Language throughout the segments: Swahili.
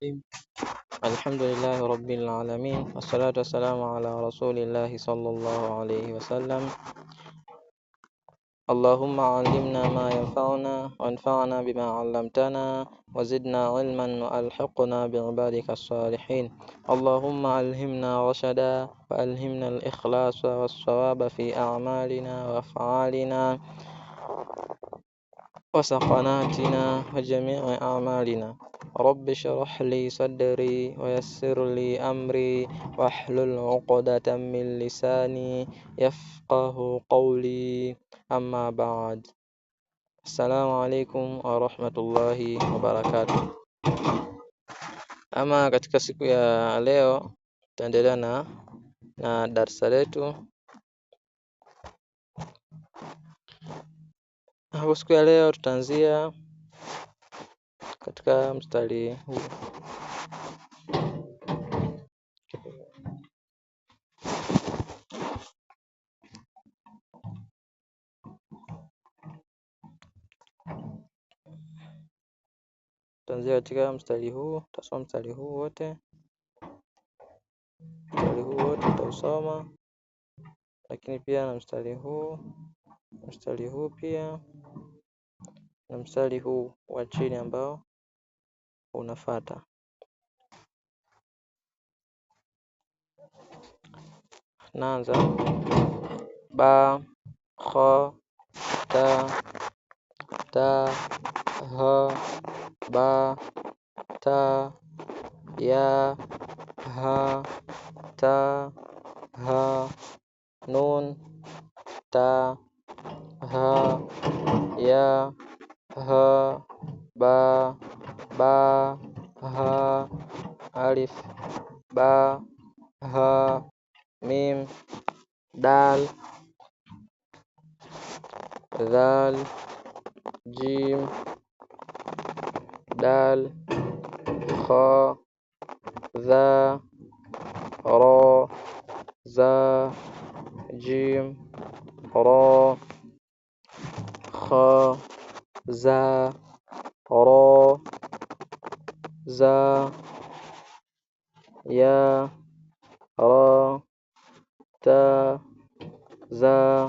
الرحيم. الحمد لله رب العالمين، والصلاة والسلام على رسول الله صلى الله عليه وسلم. اللهم علمنا ما ينفعنا وانفعنا بما علمتنا وزدنا علما وألحقنا بعبادك الصالحين. اللهم ألهمنا رشدا وألهمنا الإخلاص والصواب في أعمالنا وأفعالنا وسقناتنا وجميع أعمالنا. رب اشرح لي صدري ويسر لي أمري واحلل عقدة من لساني يفقه قولي. أما بعد. Assalamu alaikum warahmatullahi wabarakatuh. Ama katika siku ya leo tutaendelea na darasa letu. Hapo siku ya leo tutaanzia katika mstari huu. Tutaanzia katika mstari huu, tutasoma mstari huu wote. Mstari huu wote tutausoma, lakini pia na mstari huu pia na mstari huu wa chini ambao unafuata. Naanza ba, kha, ta, ha, ba, ta, ya, ha, ta, ha, nun, ta, ha, ya, ha, ba, ha, alif, ba, ha, mim, dal, dhal, jim, dal, kha, dha, ra, za, jim, ra, kha, za, ra, za, ya, ra, ta, za,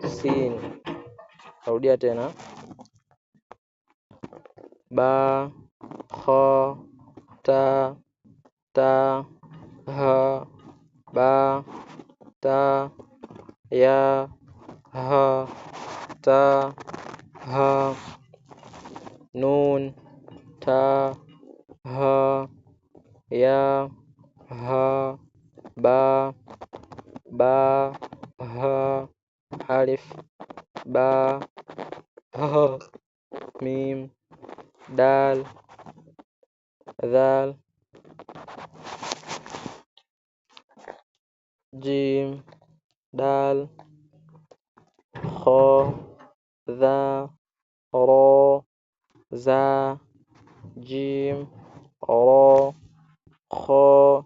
sin. Rudia tena. Ba, kha, ta, ha, ba, ta, ya, ha, ta, ha, nun, ta, ha, ya, ha, ba, ha, alif, ba, ha, mim, dal, dhal, jim, dal, kha, dha, ra, za, jim, ra, kha,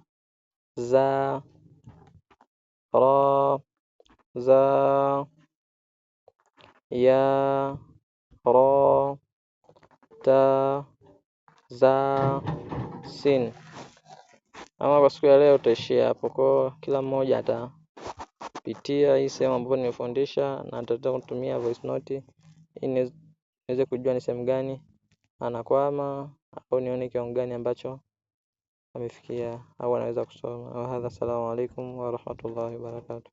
za, ra, za, ya, ra, ta, za, sin. Ama kwa siku ya leo tutaishia hapo. Kwa kila mmoja atapitia hii sehemu ambayo nimefundisha na atataka kutumia voice note ili niweze kujua ni sehemu gani anakwama au nione kiwango gani ambacho amefikia au anaweza kusoma. Wa hadha, assalamu alaikum wa rahmatullahi wa barakatuh.